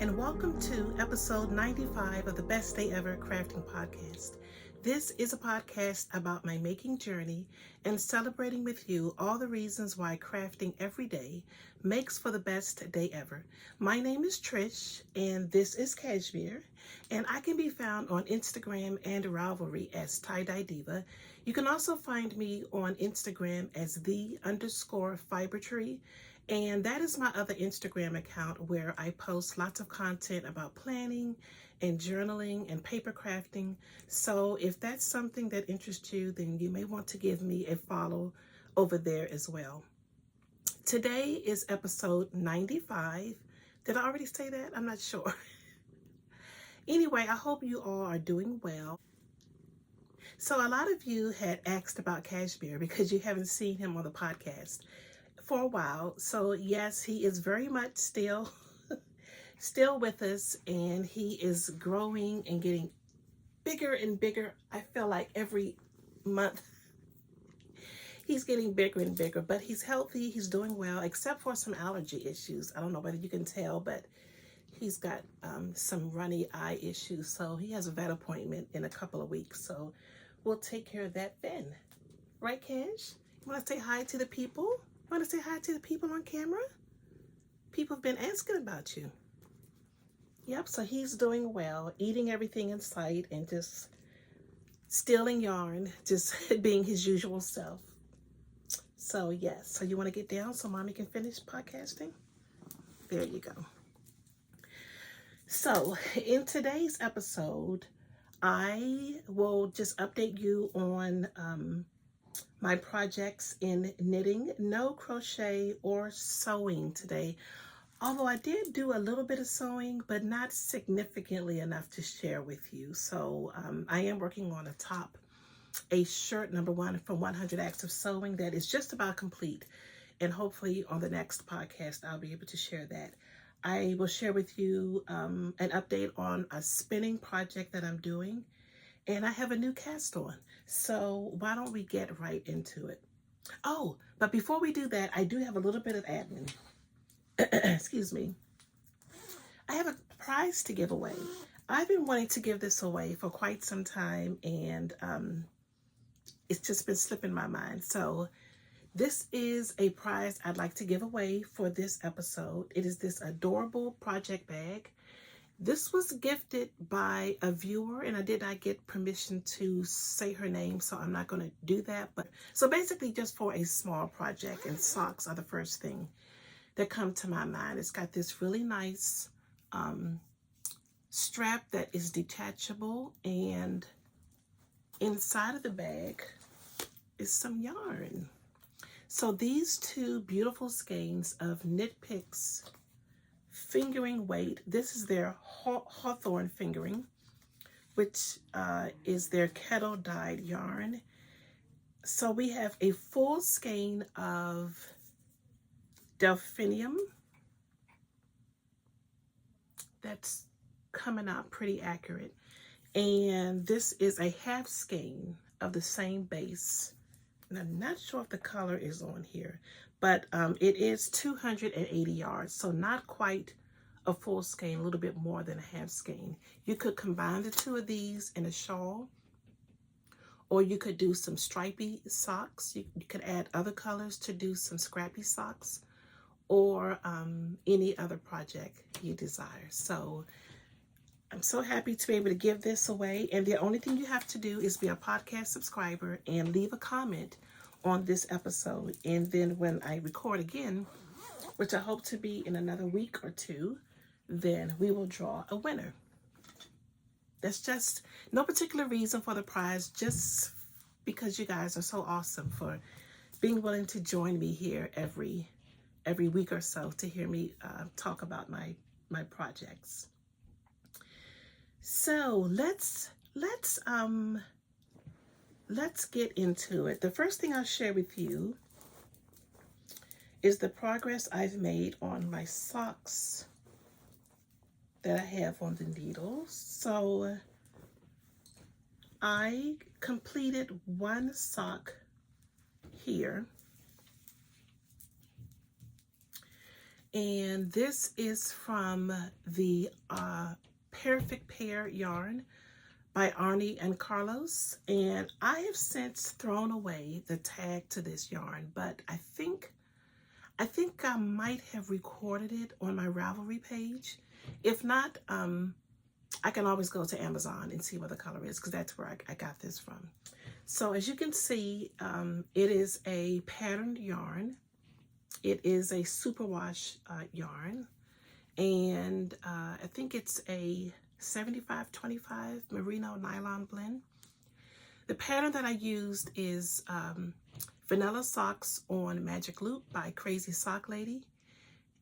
and welcome to episode 95 of the Best Day Ever Crafting Podcast. This is a podcast about my making journey and celebrating with you all the reasons why crafting every day makes for the best day ever. My name is Trish, and this is Cashmere, and I can be found on Instagram and Ravelry as Tie-Dye Diva. You can also find me on Instagram as _fibertree. And that is my other Instagram account where I post lots of content about planning and journaling and paper crafting. So if that's something that interests you, then you may want to give me a follow over there as well. Today is episode 95. Did I already say that? I'm not sure. Anyway, I hope you all are doing well. So a lot of you had asked about Cashmere because you haven't seen him on the podcast for a while. So yes, he is very much still with us, and he is growing and getting bigger and bigger. I feel like every month he's getting bigger and bigger, but he's healthy, he's doing well, except for some allergy issues. I don't know whether you can tell, but he's got some runny eye issues, so he has a vet appointment in a couple of weeks, so we'll take care of that then. Right, Cash? You want to say hi to the people? Want to say hi to the people on camera? People have been asking about you. Yep, so he's doing well, eating everything in sight and just stealing yarn, just being his usual self. So yes, so you want to get down so mommy can finish podcasting? There you go. So in today's episode, I will just update you on my projects in knitting. No crochet or sewing today, although I did do a little bit of sewing, but not significantly enough to share with you. So I am working on a shirt number 1 from 100 Acts of Sewing that is just about complete, and hopefully on the next podcast I'll be able to share that. I will share with you an update on a spinning project that I'm doing, and I have a new cast on. So why don't we get right into it? Oh, but before we do that, I do have a little bit of admin. Excuse me. I have a prize to give away. I've been wanting to give this away for quite some time, and it's just been slipping my mind. So this is a prize I'd like to give away for this episode. It is this adorable project bag. This was gifted by a viewer, and I did not get permission to say her name, so I'm not going to do that. But so basically just for a small project, and socks are the first thing that come to my mind. It's got this really nice strap that is detachable, and inside of the bag is some yarn. So these two beautiful skeins of Knit Picks fingering weight. This is their Hawthorne fingering, which is their kettle dyed yarn. So we have a full skein of delphinium that's coming out pretty accurate, and this is a half skein of the same base, and I'm not sure if the color is on here, but it is 280 yards, so not quite a full skein, a little bit more than a half skein. You could combine the two of these in a shawl, or you could do some stripy socks. You could add other colors to do some scrappy socks, or any other project you desire. So I'm so happy to be able to give this away, and the only thing you have to do is be a podcast subscriber and leave a comment on this episode, and then when I record again, which I hope to be in another week or two, then we will draw a winner. That's just no particular reason for the prize, just because you guys are so awesome for being willing to join me here every week or so to hear me talk about my projects. So let's get into it. The first thing I'll share with you is the progress I've made on my socks that I have on the needle. So I completed one sock here, And this is from the Perfect Pair yarn by Arnie and Carlos. And I have since thrown away the tag to this yarn, but I think I might have recorded it on my Ravelry page. If not, I can always go to Amazon and see what the color is, because that's where I got this from. So as you can see, it is a patterned yarn. It is a superwash yarn, and I think it's a 75-25 merino nylon blend. The pattern that I used is Vanilla Socks on Magic Loop by Crazy Sock Lady.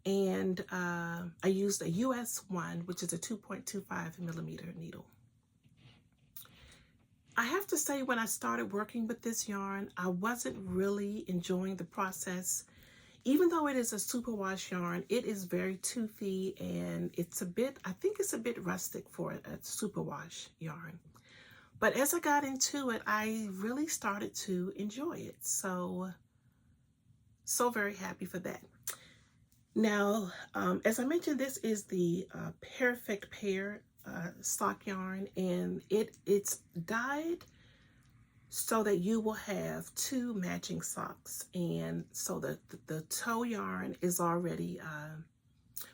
And I used a US one, which is a 2.25 millimeter needle. I have to say, when I started working with this yarn, I wasn't really enjoying the process. Even though it is a superwash yarn, it is very toothy, and it's a bit, I think it's a bit rustic for a superwash yarn. But as I got into it, I really started to enjoy it. So very happy for that. Now, as I mentioned, this is the Perfect Pair sock yarn, and it's dyed so that you will have two matching socks. And so the toe yarn is already,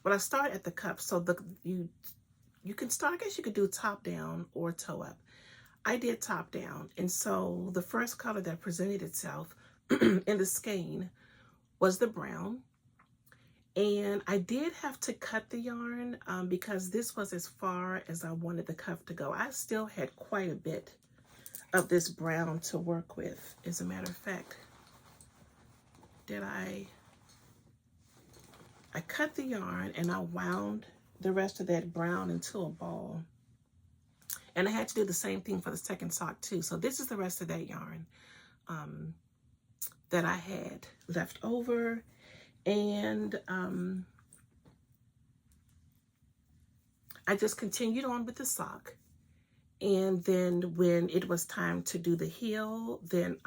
well, I start at the cup, so you can start, I guess you could do top down or toe up. I did top down, and so the first color that presented itself in the skein was the brown. And I did have to cut the yarn because this was as far as I wanted the cuff to go. I still had quite a bit of this brown to work with. As a matter of fact, I cut the yarn and I wound the rest of that brown into a ball. And I had to do the same thing for the second sock too. So this is the rest of that yarn that I had left over. And I just continued on with the sock. And then when it was time to do the heel, then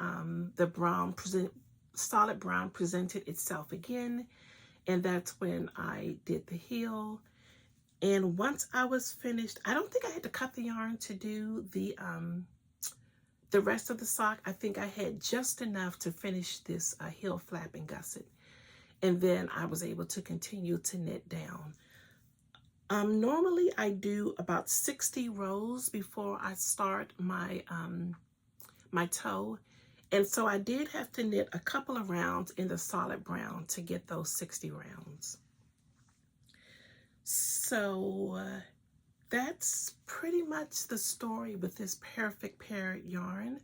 the solid brown presented itself again. And that's when I did the heel. And once I was finished, I don't think I had to cut the yarn to do the rest of the sock. I think I had just enough to finish this heel flap and gusset. And then I was able to continue to knit down. Normally I do about 60 rows before I start my my toe. And so I did have to knit a couple of rounds in the solid brown to get those 60 rounds. So that's pretty much the story with this Perfect Pair yarn.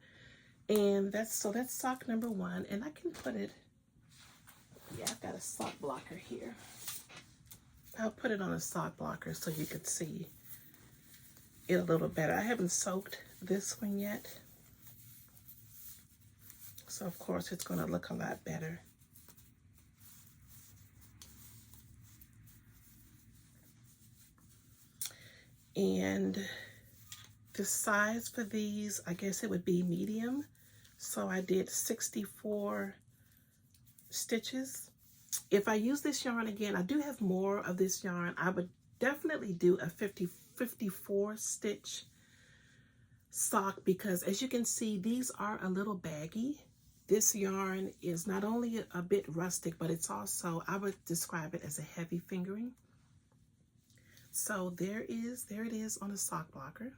And that's sock number 1. And I can put it, yeah, I've got a sock blocker here. I'll put it on a sock blocker so you can see it a little better. I haven't soaked this one yet, so of course it's going to look a lot better. And the size for these, I guess it would be medium. So I did 64 stitches. If I use this yarn again, I do have more of this yarn. I would definitely do a 54 stitch sock, because as you can see, these are a little baggy. This yarn is not only a bit rustic, but it's also, I would describe it as a heavy fingering. So there it is on a sock blocker.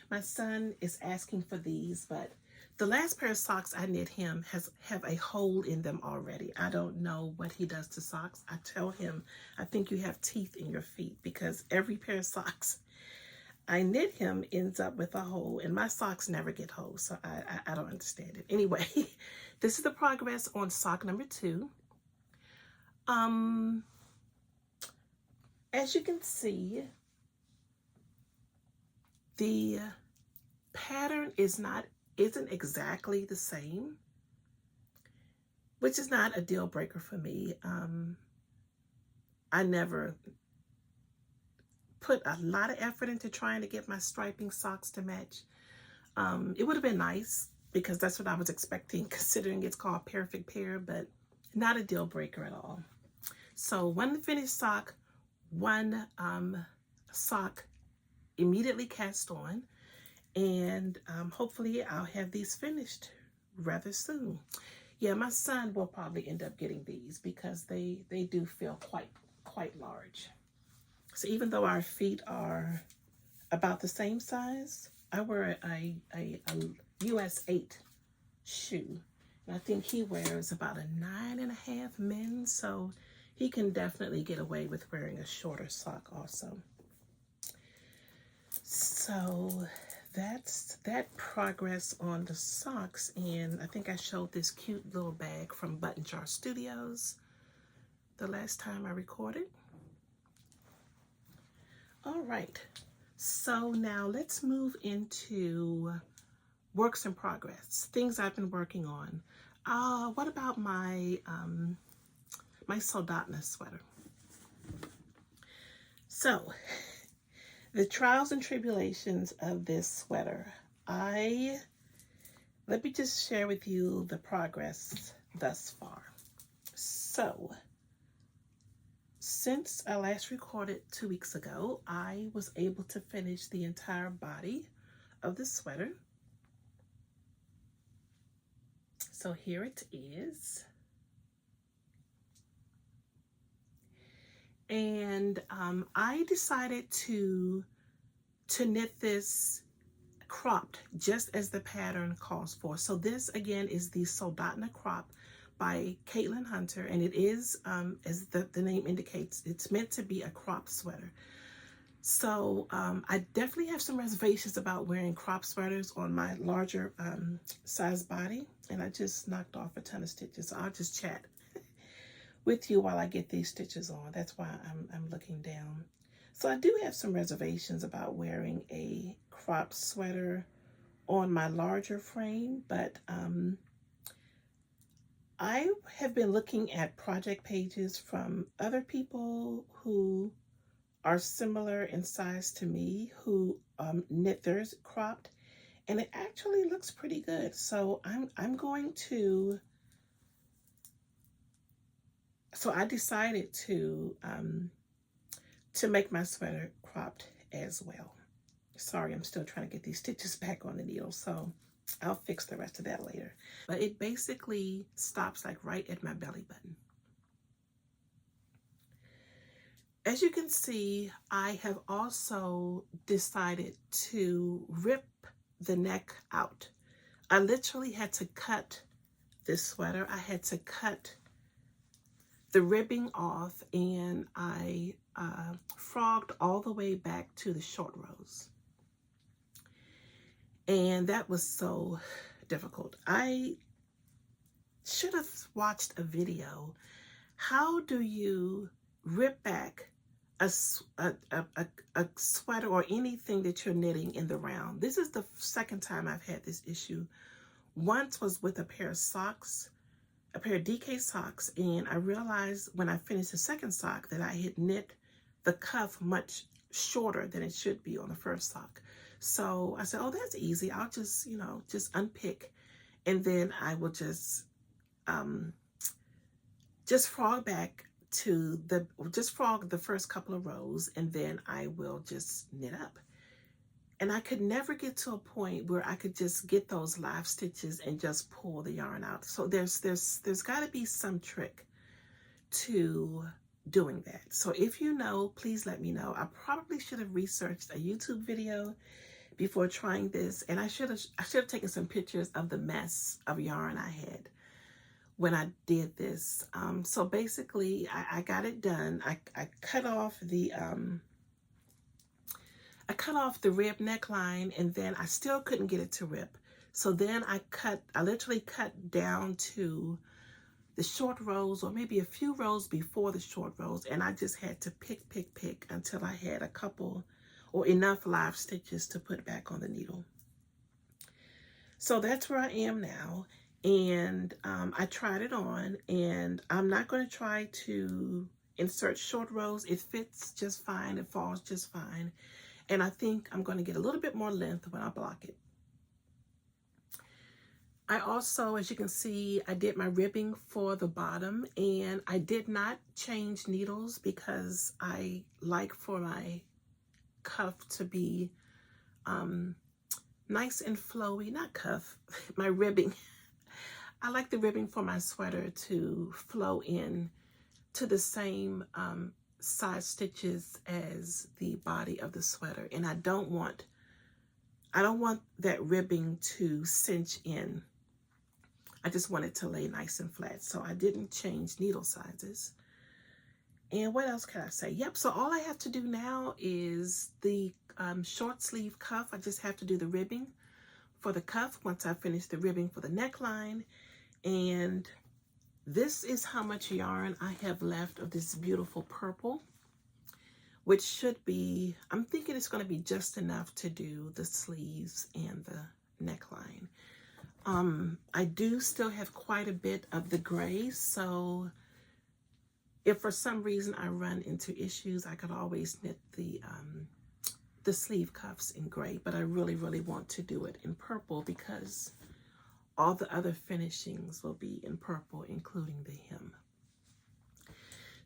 My son is asking for these, but the last pair of socks I knit him have a hole in them already. I don't know what he does to socks. I tell him, I think you have teeth in your feet, because every pair of socks I knit him ends up with a hole, and my socks never get holes, so I don't understand it. Anyway, this is the progress on sock number 2. As you can see, the pattern isn't exactly the same, which is not a deal breaker for me. I never put a lot of effort into trying to get my striping socks to match. It would have been nice because that's what I was expecting, considering it's called Perfect Pair, but not a deal breaker at all. So one finished sock, one sock immediately cast on, and hopefully I'll have these finished rather soon. Yeah, my son will probably end up getting these because they do feel quite large. So even though our feet are about the same size, I wear a US 8 shoe, and I think he wears about a 9.5 men's, so he can definitely get away with wearing a shorter sock also. So that's that progress on the socks, and I think I showed this cute little bag from Button Jar Studios the last time I recorded. All right, so now let's move into works in progress, things I've been working on. What about my my Soldotna sweater? So the trials and tribulations of this sweater. Let me just share with you the progress thus far. So since I last recorded 2 weeks ago, I was able to finish the entire body of the sweater. So here it is. And I decided to knit this cropped just as the pattern calls for. So this again is the Soldotna crop by Caitlin Hunter, and it is, as the name indicates, it's meant to be a crop sweater. So I definitely have some reservations about wearing crop sweaters on my larger size body, and I just knocked off a ton of stitches. So I'll just chat with you while I get these stitches on. That's why I'm looking down. So I do have some reservations about wearing a crop sweater on my larger frame, but I have been looking at project pages from other people who are similar in size to me, who knit theirs cropped, and it actually looks pretty good. So I'm going to, so I decided to make my sweater cropped as well. Sorry, I'm still trying to get these stitches back on the needle, so I'll fix the rest of that later. But it basically stops like right at my belly button. As you can see, I have also decided to rip the neck out. I literally had to cut this sweater. I had to cut the ribbing off, and I frogged all the way back to the short rows. And that was so difficult. I should have watched a video. How do you rip back a sweater or anything that you're knitting in the round? This is the second time I've had this issue. Once was with a pair of socks, a pair of DK socks, and I realized when I finished the second sock that I had knit the cuff much shorter than it should be on the first sock. So I said, oh, that's easy. I'll just, just unpick, and then I will just frog back to frog the first couple of rows, and then I will just knit up. And I could never get to a point where I could just get those live stitches and just pull the yarn out. So there's got to be some trick to doing that. So if you know, please let me know. I probably should have researched a YouTube video before trying this, and I should have taken some pictures of the mess of yarn I had when I did this. So basically, I got it done. I cut off the rib neckline, and then I still couldn't get it to rip. So then I literally cut down to the short rows, or maybe a few rows before the short rows, and I just had to pick until I had a couple or enough live stitches to put back on the needle. So that's where I am now, and I tried it on, and I'm not going to try to insert short rows. It fits just fine, it falls just fine, and I think I'm going to get a little bit more length when I block it. I also, as you can see, I did my ribbing for the bottom, and I did not change needles because I like for my cuff to be nice and flowy, not cuff, my ribbing. I like the ribbing for my sweater to flow in to the same side stitches as the body of the sweater, and I don't want that ribbing to cinch in. I just want it to lay nice and flat, so I didn't change needle sizes. And what else can I say? Yep, so all I have to do now is the short sleeve cuff. I just have to do the ribbing for the cuff once I finish the ribbing for the neckline. And this is how much yarn I have left of this beautiful purple, which should be, I'm thinking it's going to be just enough to do the sleeves and the neckline. I do still have quite a bit of the gray, so if for some reason I run into issues, I could always knit the sleeve cuffs in gray, but I really, really want to do it in purple because all the other finishings will be in purple, including the hem.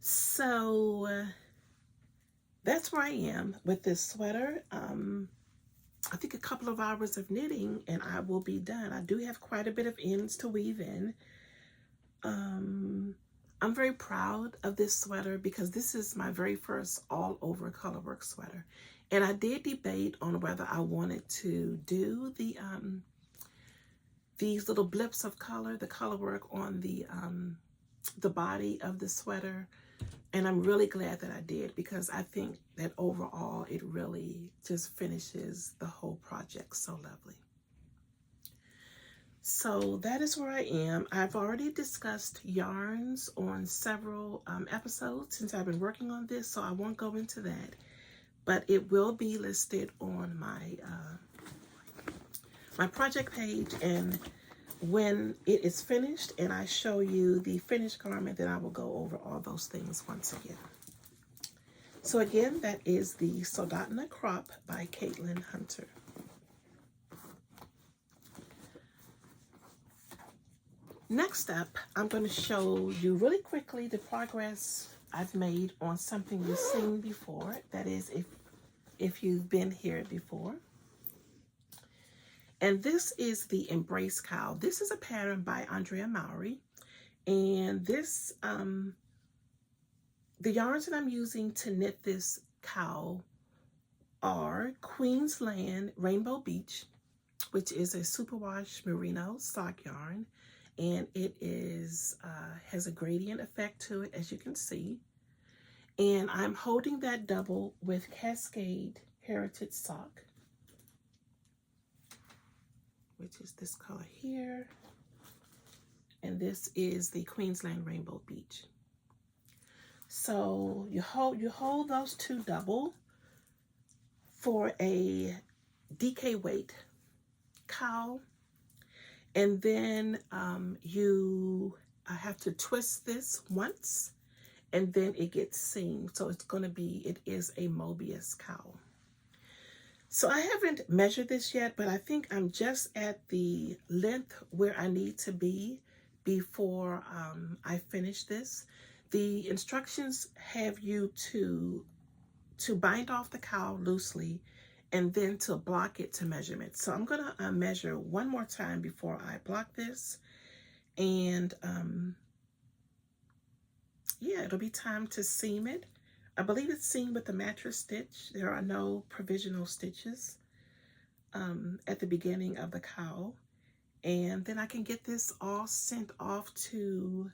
So that's where I am with this sweater. I think a couple of hours of knitting and I will be done. I do have quite a bit of ends to weave in. I'm very proud of this sweater because this is my very first all over colorwork sweater. And I did debate on whether I wanted to do the these little blips of color, the colorwork on the body of the sweater. And I'm really glad that I did because I think that overall it really just finishes the whole project so lovely. So that is where I am. I've already discussed yarns on several episodes since I've been working on this, so I won't go into that. But it will be listed on my my project page, and when it is finished and I show you the finished garment, then I will go over all those things once again. So again, that is the Soldotna Crop by Caitlin Hunter. Next up, I'm going to show you really quickly the progress I've made on something you've seen before. That is, if you've been here before. And this is the Embrace Cowl. This is a pattern by Andrea Mowry. And this, the yarns that I'm using to knit this cowl are Queensland Rainbow Beach, which is a superwash merino sock yarn. And it is has a gradient effect to it, as you can see. And I'm holding that double with Cascade Heritage Sock, which is this color here. And this is the Queensland Rainbow Beach. So you hold those two double for a DK weight cowl. And then you have to twist this once and then it gets seamed. So it's going to be, it is a Mobius cowl. So I haven't measured this yet, but I think I'm just at the length where I need to be before I finish this. The instructions have you to bind off the cowl loosely and then to block it to measurement. So I'm gonna measure one more time before I block this. And yeah, it'll be time to seam it. I believe it's seamed with the mattress stitch. There are no provisional stitches at the beginning of the cowl. And then I can get this all sent off to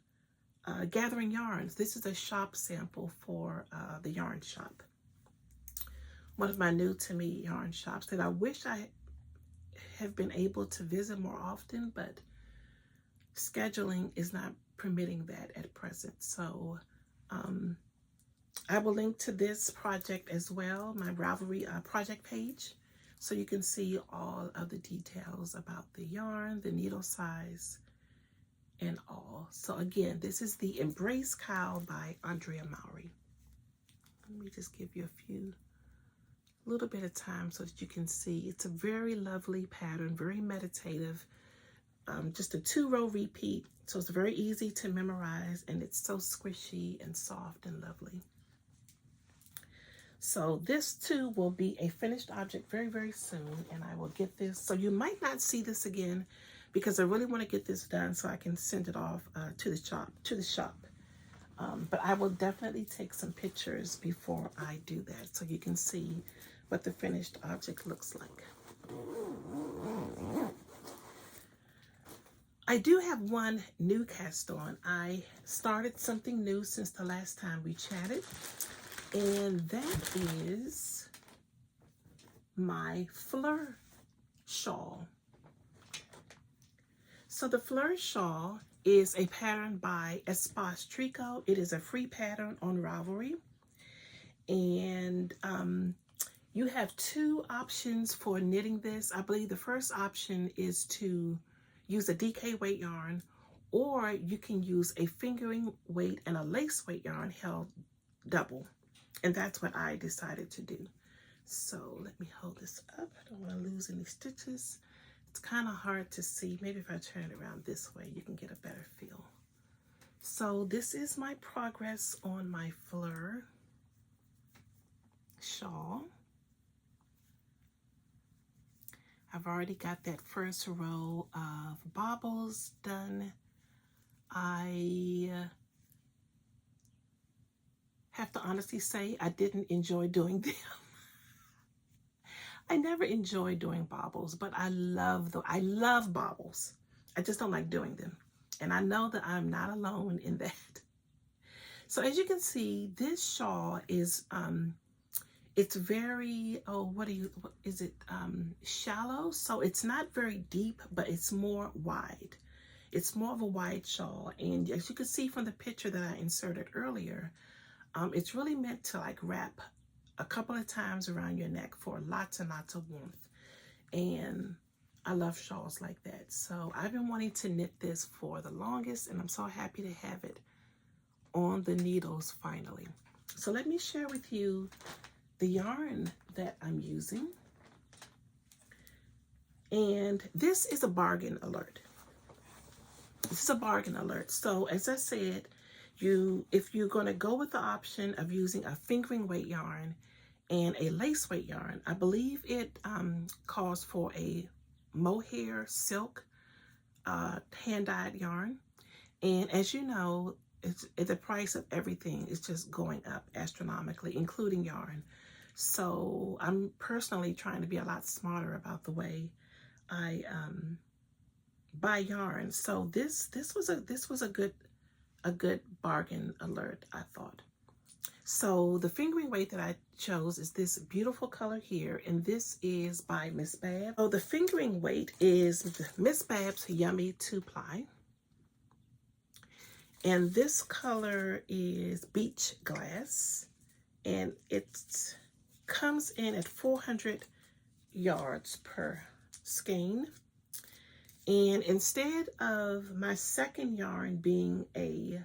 Gathering Yarns. This is a shop sample for the yarn shop. One of my new to me yarn shops that I wish I have been able to visit more often, but scheduling is not permitting that at present. So I will link to this project as well, my Ravelry project page, so you can see all of the details about the yarn, the needle size, and all. So again, this is the Embrace Cowl by Andrea Mowry. Let me just give you a little bit of time so that you can see. It's a very lovely pattern, very meditative, just a 2-row repeat. So it's very easy to memorize, and it's so squishy and soft and lovely. So this too will be a finished object very, very soon, and I will get this. So you might not see this again because I really want to get this done so I can send it off to the shop. But I will definitely take some pictures before I do that so you can see what the finished object looks like. I do have one new cast on. I started something new since the last time we chatted, and that is my Fleur shawl. So the Fleur shawl is a pattern by Espace Tricot. It is a free pattern on Ravelry, and you have 2 options for knitting this. I believe the first option is to use a DK weight yarn, or you can use a fingering weight and a lace weight yarn held double. And that's what I decided to do. So let me hold this up. I don't want to lose any stitches. It's kind of hard to see. Maybe if I turn it around this way, you can get a better feel. So this is my progress on my Fleur shawl. I've already got that first row of bobbles done. I have to honestly say I didn't enjoy doing them. I never enjoy doing bobbles, but I love bobbles. I just don't like doing them. And I know that I'm not alone in that. So as you can see, this shawl is it's very, shallow. So it's not very deep, but it's more wide. It's more of a wide shawl. And as you can see from the picture that I inserted earlier, it's really meant to like wrap a couple of times around your neck for lots and lots of warmth. And I love shawls like that. So I've been wanting to knit this for the longest, and I'm so happy to have it on the needles finally. So let me share with you the yarn that I'm using. And this is a bargain alert. This is a bargain alert. So as I said, if you're going to go with the option of using a fingering weight yarn and a lace weight yarn, I believe it calls for a mohair silk hand-dyed yarn. And as you know, the price of everything is just going up astronomically, including yarn. So I'm personally trying to be a lot smarter about the way I buy yarn. So this was a good bargain alert, I thought. So the fingering weight that I chose is this beautiful color here, and this is by Miss Babs. So the fingering weight is Miss Babs Yummy 2-ply. And this color is Beach Glass, and it comes in at 400 yards per skein. And instead of my second yarn being a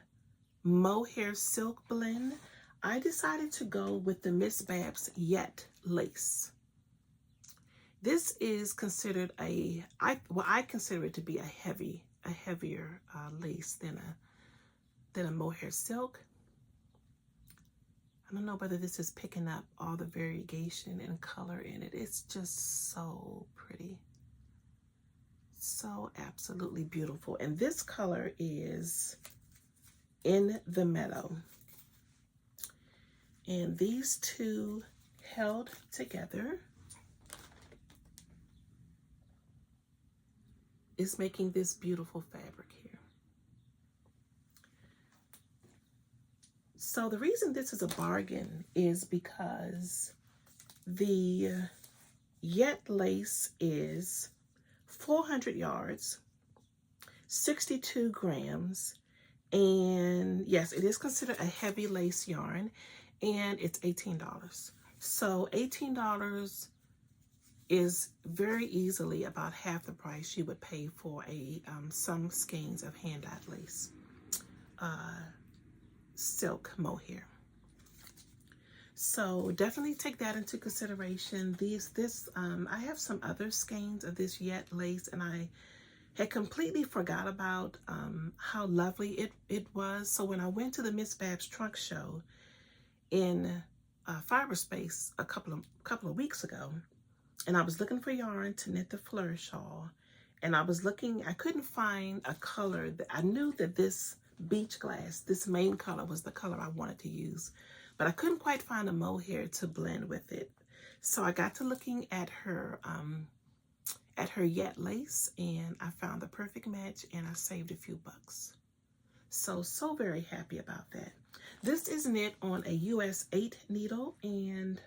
mohair silk blend, I decided to go with the Miss Babs Yet lace. This is considered I consider it to be a heavier lace than a mohair silk. I don't know whether this is picking up all the variegation and color in it. It's just so pretty. So absolutely beautiful. And this color is In the Meadow. And these two held together is making this beautiful fabric here. So the reason this is a bargain is because the Yet lace is 400 yards, 62 grams, and yes, it is considered a heavy lace yarn, and it's $18. So $18 is very easily about half the price you would pay for some skeins of hand-dyed lace, silk mohair. So definitely take that into consideration. I have some other skeins of this Yet lace, and I Had completely forgot about how lovely it was. So when I went to the Miss Babs trunk show in Fiberspace a couple of weeks ago, and I was looking for yarn to knit the fleur shawl, and I couldn't find a color that I knew that this beach glass, this main color, was the color I wanted to use, but I couldn't quite find a mohair to blend with it. So I got to looking at her Yet lace, and I found the perfect match, and I saved a few bucks. So very happy about that. This is knit on a US 8 needle, and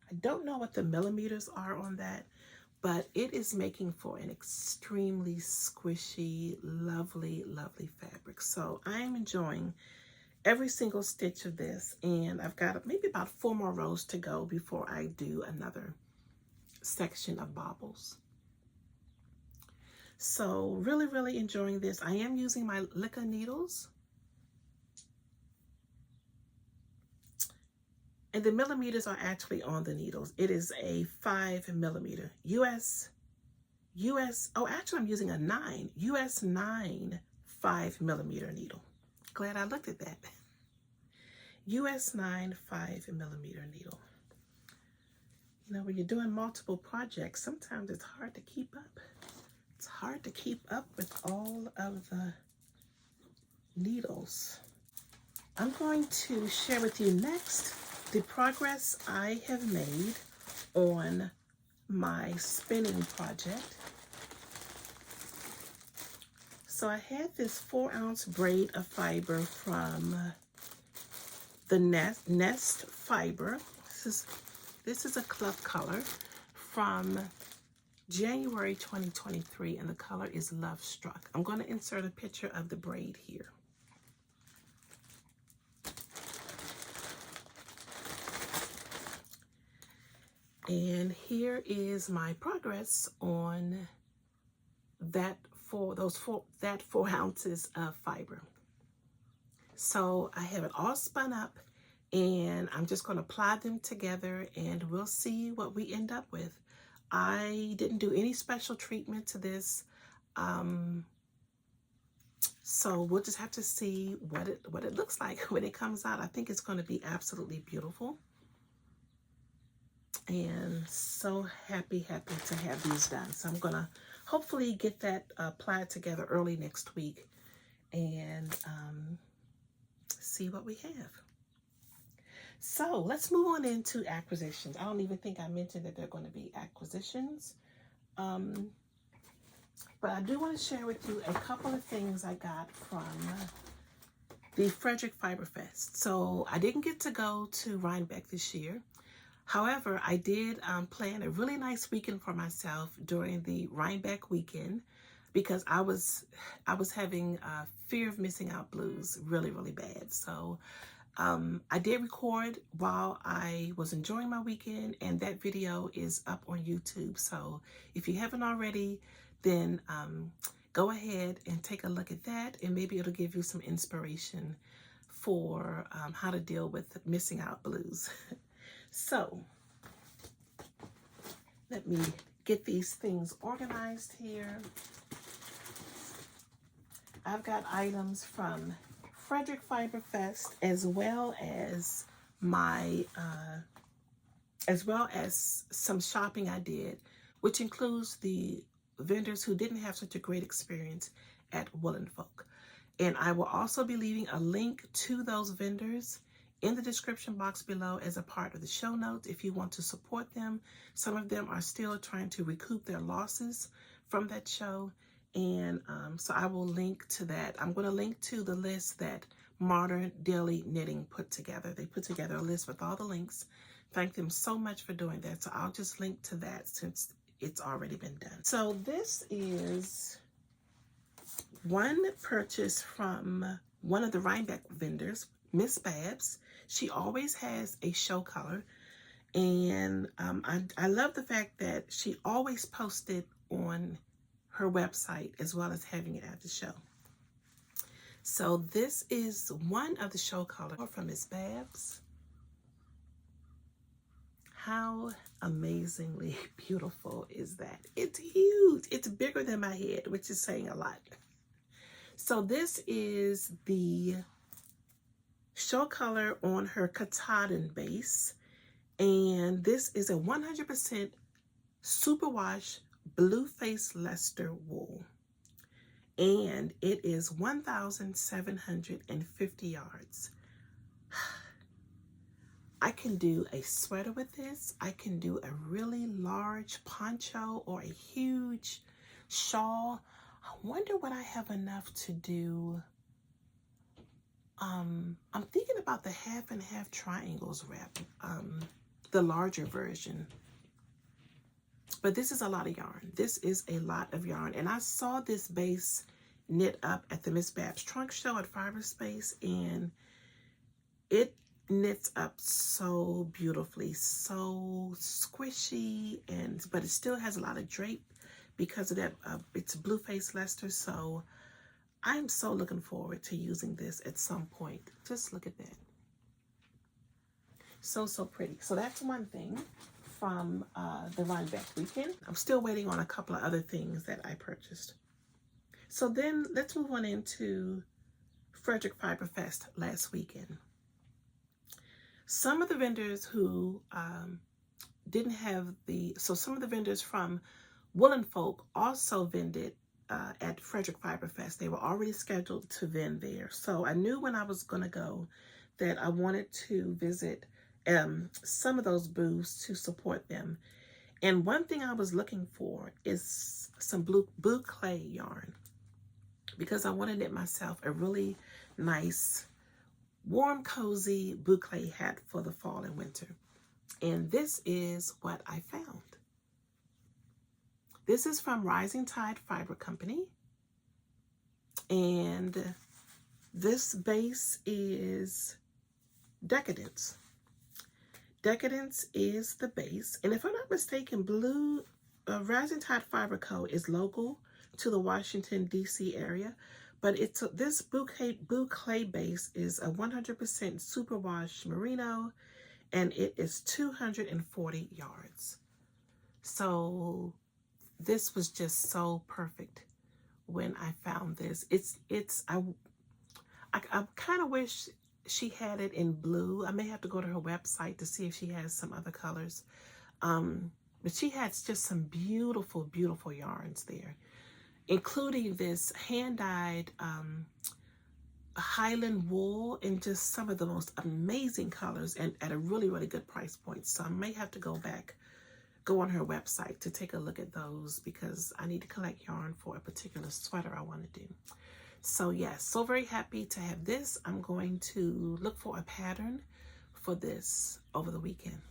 I don't know what the millimeters are on that, but it is making for an extremely squishy, lovely, lovely fabric. So I'm enjoying every single stitch of this, and I've got maybe about 4 more rows to go before I do another section of baubles. So really, really enjoying this. I am using my Lento needles. And the millimeters are actually on the needles. It is a 5 millimeter. Oh, actually I'm using a 9. US 9 5 millimeter needle. Glad I looked at that. US 9 5 millimeter needle. You know, when you're doing multiple projects, sometimes it's hard to keep up. It's hard to keep up with all of the needles. I'm going to share with you next the progress I have made on my spinning project. So I had this 4-ounce braid of fiber from the Nest Fiber. This is a club color from January 2023, and the color is Love Struck. I'm going to insert a picture of the braid here. And here is my progress on that 4 ounces of fiber. So I have it all spun up, and I'm just going to apply them together, and we'll see what we end up with. I didn't do any special treatment to this, so we'll just have to see what it looks like when it comes out. I think it's going to be absolutely beautiful, and so happy to have these done. So I'm going to hopefully get that applied together early next week and see what we have. So let's move on into acquisitions. I don't even think I mentioned that they're going to be acquisitions. But I do want to share with you a couple of things I got from the Frederick Fiber Fest. So I didn't get to go to Rhinebeck this year. However, I did plan a really nice weekend for myself during the Rhinebeck weekend, because I was having fear of missing out blues really, really bad. So I did record while I was enjoying my weekend, and that video is up on YouTube. So if you haven't already, then go ahead and take a look at that, and maybe it'll give you some inspiration for how to deal with missing out blues. So let me get these things organized here. I've got items from Frederick Fiber Fest, as well as some shopping I did, which includes the vendors who didn't have such a great experience at Woolen Folk. And I will also be leaving a link to those vendors in the description box below as a part of the show notes if you want to support them. Some of them are still trying to recoup their losses from that show, and so I will link to that. I'm going to link to the list that Modern Daily Knitting put together. They put together a list with all the links. Thank them so much for doing that. So I'll just link to that since it's already been done. So this is one purchase from one of the Rhinebeck vendors, Miss Babs. She always has a show color, and I love the fact that she always posted on her website as well as having it at the show. So this is one of the show colors from Miss Babs. How amazingly beautiful is that? It's huge. It's bigger than my head, which is saying a lot. So this is the show color on her Katahdin base. And this is a 100% superwash blue face Leicester wool. And it is 1,750 yards. I can do a sweater with this. I can do a really large poncho or a huge shawl. I wonder what I have enough to do. I'm thinking about the half and half triangles wrap, the larger version. But this is a lot of yarn. This is a lot of yarn. And I saw this base knit up at the Miss Babs Trunk Show at Fiber Space, and it knits up so beautifully, so squishy, but it still has a lot of drape because of that. It's blue face Leicester, so I'm so looking forward to using this at some point. Just look at that. So pretty. So that's one thing from the Rhinebeck weekend. I'm still waiting on a couple of other things that I purchased. So then let's move on into Frederick Fiber Fest last weekend. Some of the vendors who didn't have some of the vendors from Woolen Folk also vended at Frederick Fiber Fest. They were already scheduled to vend there. So I knew when I was going to go that I wanted to visit some of those booths to support them. And one thing I was looking for is some blue clay yarn, because I want to knit myself a really nice, warm, cozy boucle hat for the fall and winter. And this is what I found. This is from Rising Tide Fiber Company. And this base is Decadence. Decadence is the base. And if I'm not mistaken, Rising Tide Fiber Co. is local to the Washington, D.C. area. But this boucle base is a 100% superwash merino, and it is 240 yards. So this was just so perfect when I found this. I kind of wish she had it in blue. I may have to go to her website to see if she has some other colors. But she has just some beautiful, beautiful yarns there, including this hand-dyed Highland wool in just some of the most amazing colors and at a really, really good price point. So I may have to go on her website to take a look at those, because I need to collect yarn for a particular sweater I want to do. So yes, so very happy to have this. I'm going to look for a pattern for this over the weekend.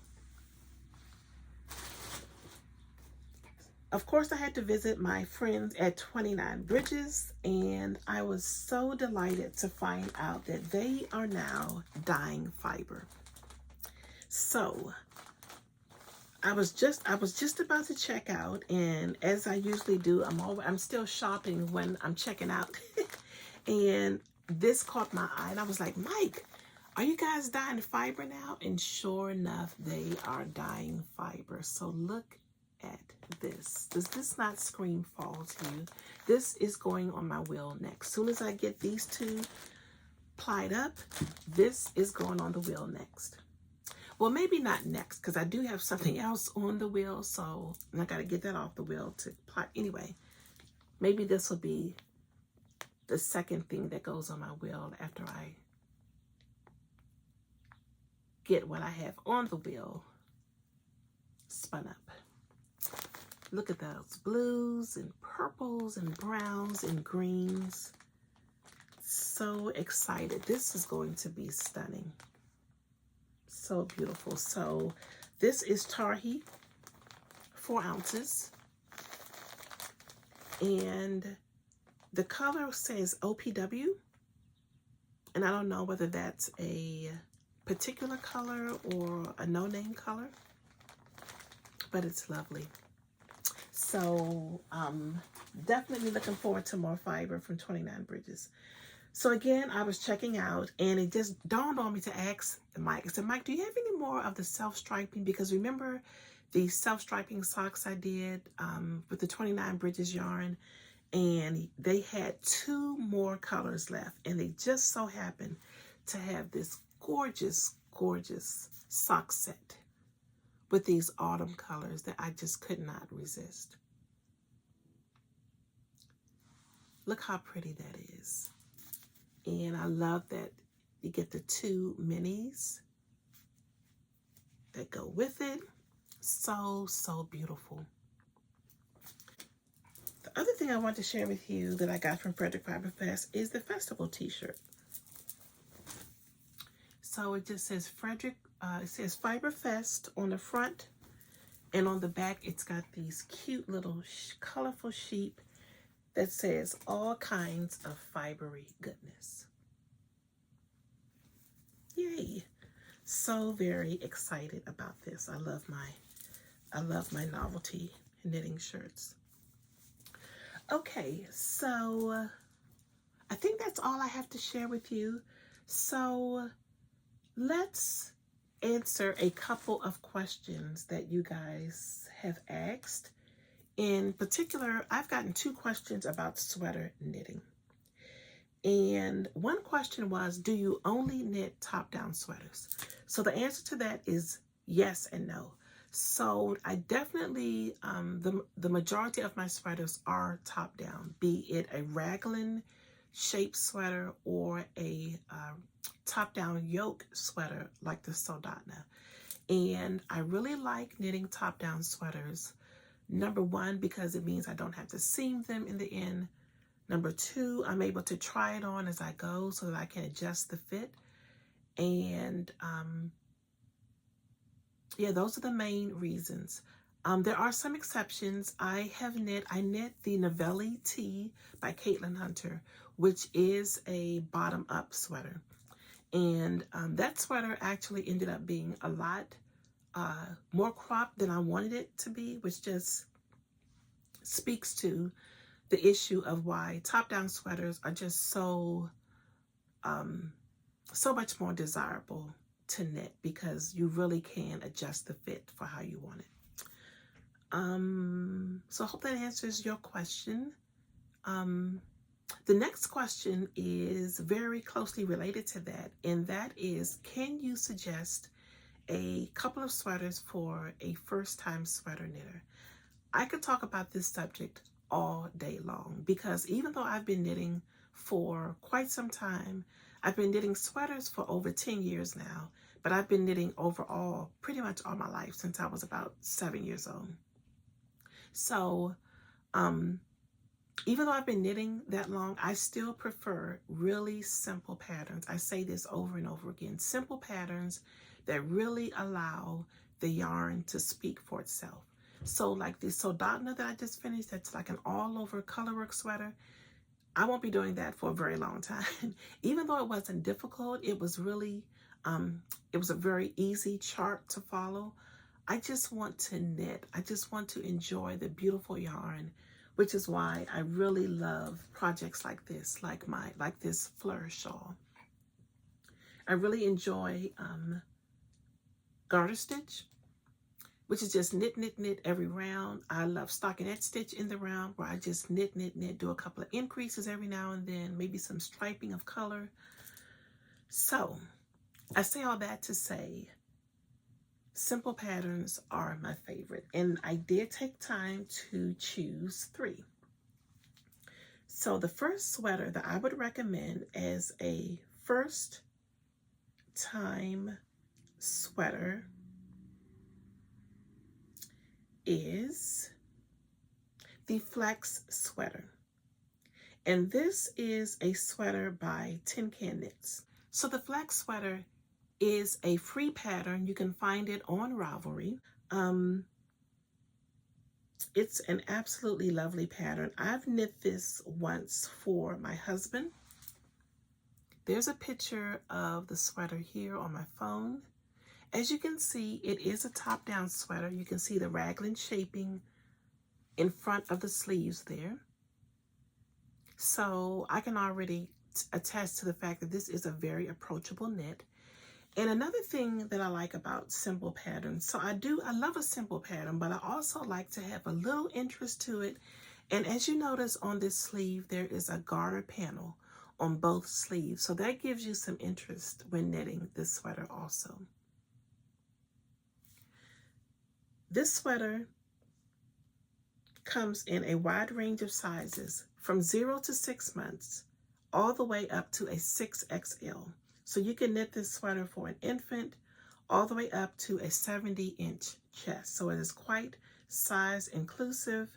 Of course, I had to visit my friends at 29 Bridges, and I was so delighted to find out that they are now dyeing fiber. So I was just about to check out, and as I usually do, I'm still shopping when I'm checking out. And this caught my eye, and I was like, Mike, are you guys dyeing fiber now? And sure enough, they are dyeing fiber. So look at this. Does this not scream fall to you? This is going on my wheel next. As soon as I get these two plied up, this is going on the wheel next. Well, maybe not next, because I do have something else on the wheel, so I got to get that off the wheel to ply. Anyway, maybe this will be the second thing that goes on my wheel after I get what I have on the wheel spun up. Look at those blues and purples and browns and greens. So excited. This is going to be stunning. So beautiful. So this is Tarhi, 4 ounces. And the color says OPW. And I don't know whether that's a particular color or a no-name color, but it's lovely. So definitely looking forward to more fiber from 29 Bridges. So again, I was checking out and it just dawned on me to ask Mike. I said, Mike, do you have any more of the self-striping? Because remember the self-striping socks I did with the 29 Bridges yarn, and they had 2 more colors left, and they just so happened to have this gorgeous, gorgeous sock set with these autumn colors that I just could not resist. Look how pretty that is. And I love that you get the 2 minis that go with it. So, so beautiful. The other thing I want to share with you that I got from Frederick Fiber Fest is the festival t-shirt. So it just says it says Fiber Fest on the front, and on the back it's got these cute little colorful sheep that says all kinds of fibery goodness. Yay. So very excited about this. I love my novelty knitting shirts. Okay, so I think that's all I have to share with you. So let's answer a couple of questions that you guys have asked. In particular, I've gotten 2 questions about sweater knitting. And one question was, do you only knit top-down sweaters? So the answer to that is yes and no. So I definitely, the majority of my sweaters are top-down, be it a raglan shaped sweater or a top-down yoke sweater like the Soldotna. And I really like knitting top-down sweaters. Number 1, because it means I don't have to seam them in the end. Number 2, I'm able to try it on as I go so that I can adjust the fit. And yeah, those are the main reasons. There are some exceptions. I knit the Novelli Tee by Caitlin Hunter, which is a bottom-up sweater. And that sweater actually ended up being a lot more cropped than I wanted it to be, which just speaks to the issue of why top-down sweaters are just so much more desirable to knit, because you really can adjust the fit for how you want it. So I hope that answers your question. The next question is very closely related to that, and that is, can you suggest a couple of sweaters for a first-time sweater knitter? I could talk about this subject all day long, because even though I've been knitting for quite some time, I've been knitting sweaters for over 10 years now, but I've been knitting overall pretty much all my life since I was about 7 years old. So even though I've been knitting that long, I still prefer really simple patterns. I say this over and over again, simple patterns that really allow the yarn to speak for itself. So like the Soldotna that I just finished, that's like an all-over colorwork sweater, I won't be doing that for a very long time. Even though it wasn't difficult, it was really, it was a very easy chart to follow. I just want to knit. I just want to enjoy the beautiful yarn, which is why I really love projects like this, like this fleur shawl. I really enjoy garter stitch, which is just knit, knit, knit every round. I love stockinette stitch in the round, where I just knit, knit, knit, do a couple of increases every now and then, maybe some striping of color. So I say all that to say, simple patterns are my favorite, and I did take time to choose 3. So the first sweater that I would recommend as a first time sweater is the Flax sweater. And this is a sweater by Tin Can Knits. So the Flax sweater is a free pattern. You can find it on Ravelry. It's an absolutely lovely pattern. I've knit this once for my husband. There's a picture of the sweater here on my phone. As you can see, it is a top-down sweater. You can see the raglan shaping in front of the sleeves there. So I can already attest to the fact that this is a very approachable knit. And another thing that I like about simple patterns, so I love a simple pattern, but I also like to have a little interest to it. And as you notice on this sleeve, there is a garter panel on both sleeves. So that gives you some interest when knitting this sweater also. This sweater comes in a wide range of sizes from 0 to 6 months, all the way up to a 6XL. So you can knit this sweater for an infant all the way up to a 70-inch chest. So it is quite size inclusive,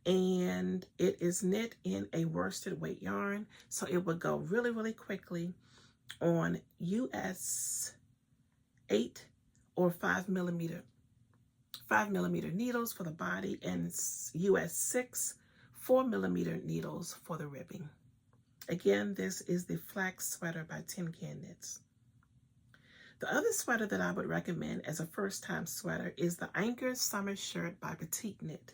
and it is knit in a worsted weight yarn. So it would go really, really quickly on US 8 or 5 millimeter needles for the body, and US 6 4 millimeter needles for the ribbing. Again, this is the Flax sweater by Tin Can Knits. The other sweater that I would recommend as a first-time sweater is the Ankers Summer Shirt by Petite Knit.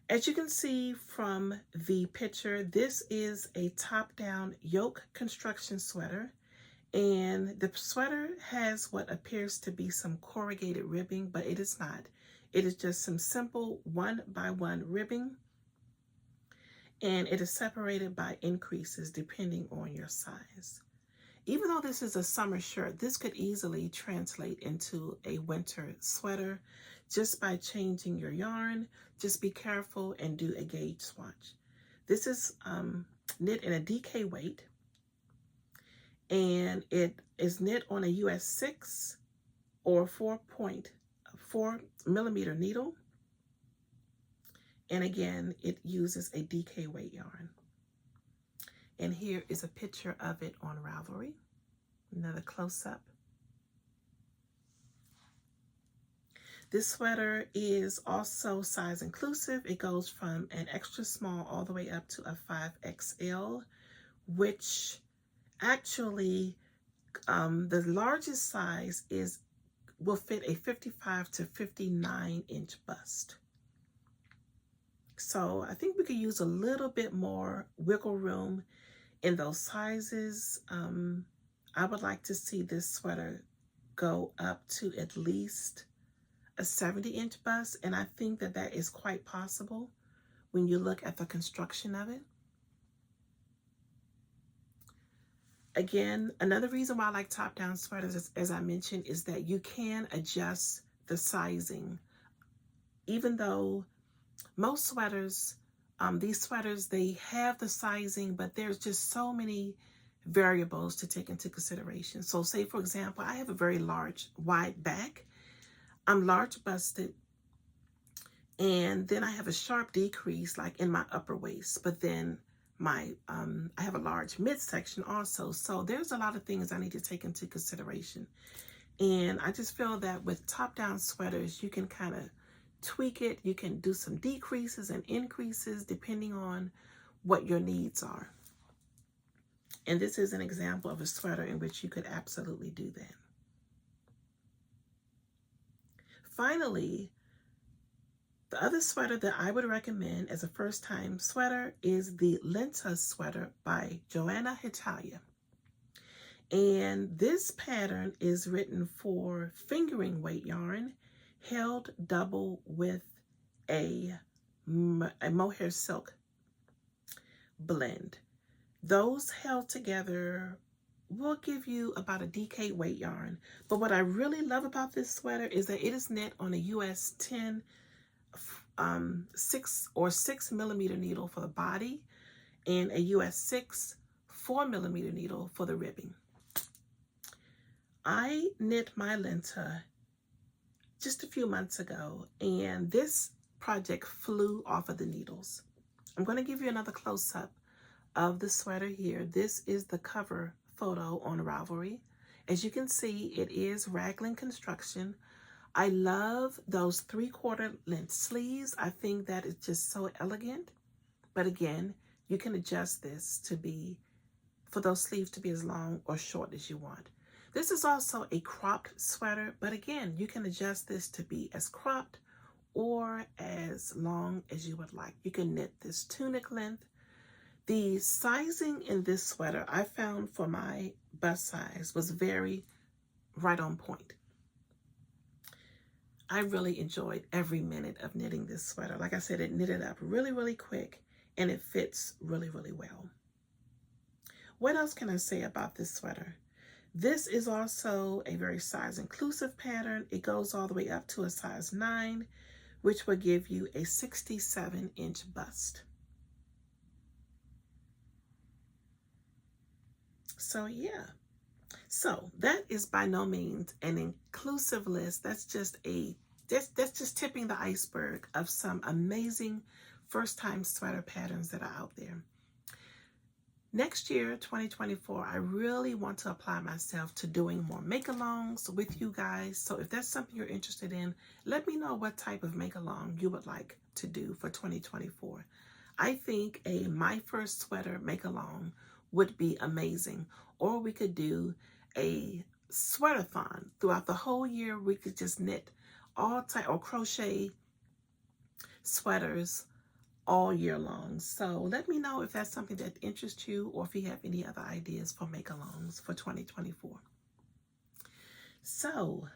As you can see from the picture, this is a top-down yoke construction sweater, and the sweater has what appears to be some corrugated ribbing, but it is not. It is just some simple 1x1 ribbing, and it is separated by increases depending on your size. Even though this is a summer shirt, this could easily translate into a winter sweater just by changing your yarn. Just be careful and do a gauge swatch. This is knit in a DK weight, and it is knit on a US 6 or 4.4 millimeter needle. And again, it uses a DK weight yarn. And here is a picture of it on Ravelry. Another close-up. This sweater is also size inclusive. It goes from an extra small all the way up to a 5XL, which actually the largest size will fit a 55 to 59-inch bust. So I think we could use a little bit more wiggle room in those sizes. I would like to see this sweater go up to at least a 70-inch bust, and I think that that is quite possible when you look at the construction of it. Again, another reason why I like top-down sweaters, as I mentioned, is that you can adjust the sizing. Even though most sweaters, these sweaters, they have the sizing, but there's just so many variables to take into consideration. So say, for example, I have a very large, wide back. I'm large busted, and then I have a sharp decrease like in my upper waist, but then I have a large midsection also. So there's a lot of things I need to take into consideration. And I just feel that with top-down sweaters, you can kind of tweak it. You can do some decreases and increases depending on what your needs are. And this is an example of a sweater in which you could absolutely do that. Finally, the other sweater that I would recommend as a first-time sweater is the Lento sweater by Joanna Hitalia. And this pattern is written for fingering weight yarn, held double with a mohair silk blend. Those held together will give you about a DK weight yarn. But what I really love about this sweater is that it is knit on a US 10 6 or 6 millimeter needle for the body, and a US 6 4 millimeter needle for the ribbing. I knit my Lento just a few months ago, and this project flew off of the needles. I'm going to give you another close-up of the sweater here. This is the cover photo on Ravelry. As you can see, it is raglan construction. I love those 3/4 length sleeves. I think that is just so elegant. But again, you can adjust this for those sleeves to be as long or short as you want. This is also a cropped sweater, but again, you can adjust this to be as cropped or as long as you would like. You can knit this tunic length. The sizing in this sweater I found for my bust size was very right on point. I really enjoyed every minute of knitting this sweater. Like I said, it knitted up really, really quick, and it fits really, really well. What else can I say about this sweater? This is also a very size inclusive pattern. It goes all the way up to a size 9, which will give you a 67-inch bust. So yeah. So that is by no means an inclusive list. That's just tipping the iceberg of some amazing first-time sweater patterns that are out there. Next year, 2024, I really want to apply myself to doing more make-alongs with you guys. So if that's something you're interested in, let me know what type of make-along you would like to do for 2024. I think a My First Sweater make-along would be amazing. Or we could do a sweatathon throughout the whole year. We could just knit all type or crochet sweaters all year long. So let me know if that's something that interests you, or if you have any other ideas for make-alongs for 2024. So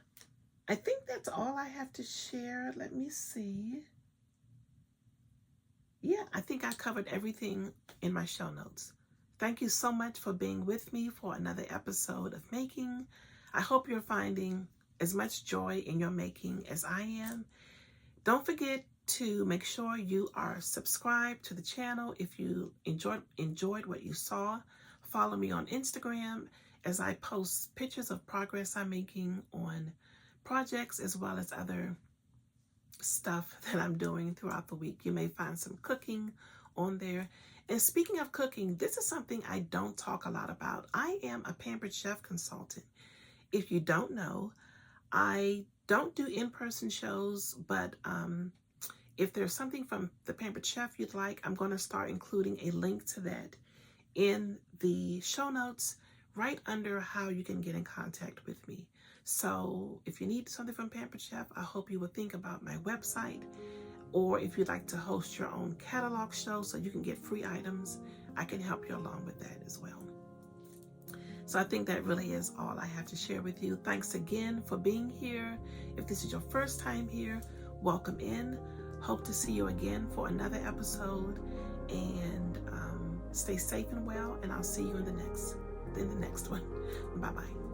I think that's all I have to share. Let me see. Yeah, I think I covered everything in my show notes. Thank you so much for being with me for another episode of making. I hope you're finding as much joy in your making as I am. Don't forget to make sure you are subscribed to the channel if you enjoyed what you saw. Follow me on Instagram as I post pictures of progress I'm making on projects, as well as other stuff that I'm doing throughout the week. You may find some cooking on there. And speaking of cooking, this is something I don't talk a lot about. I am a Pampered Chef consultant. If you don't know, I don't do in-person shows, but if there's something from the Pampered Chef you'd like, I'm going to start including a link to that in the show notes right under how you can get in contact with me. So if you need something from Pampered Chef, I hope you will think about my website. Or if you'd like to host your own catalog show so you can get free items, I can help you along with that as well. So I think that really is all I have to share with you. Thanks again for being here. If this is your first time here, welcome in. Hope to see you again for another episode. And stay safe and well, and I'll see you in the next one. Bye-bye.